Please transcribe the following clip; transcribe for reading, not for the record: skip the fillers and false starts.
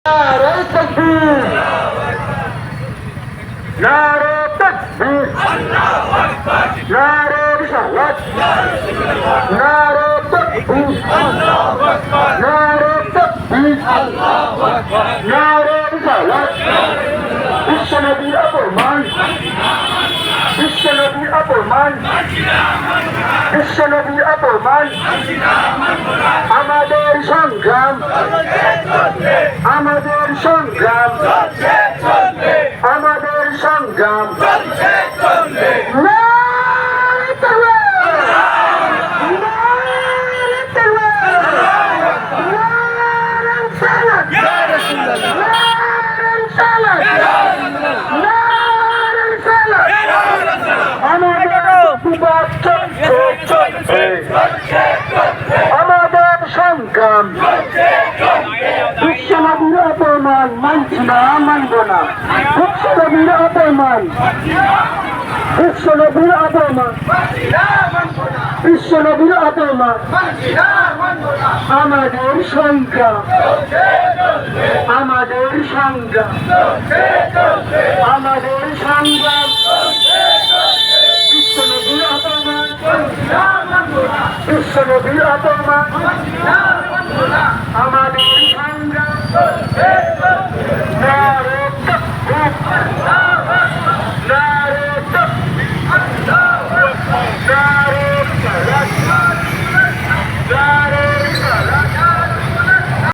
নারে তাকবীর, নারে তাকবীর, নারে রিসালাত, নারে তাকবীর, নারে তাকবীর, নারে রিসালাত। বিশ্বনবীর অপমান, বিশ্বনবীর অপমান, বিশ্বনবীর অপমান, আমাদের সংগ্রাম, আমাদের সংগ্রাম, আমাদের সংগ্রাম। নারে তাকবীর, নারে তাকবীর, নারে রিসালাত, নারে রিসালাত, নারে রিসালাত। আমাদের প্রতিবাদ চলছে, আমাদের সংগ্রাম। বিশ্বনবীর অপমান মানছি না, মানব না। বিশ্বনবীর অপমান, বিশ্বনবীর অপমান, বিশ্বনবীর অপমান, আমাদের সংগ্রাম, আমাদের সংগ্রাম, আমাদের সংগ্রাম।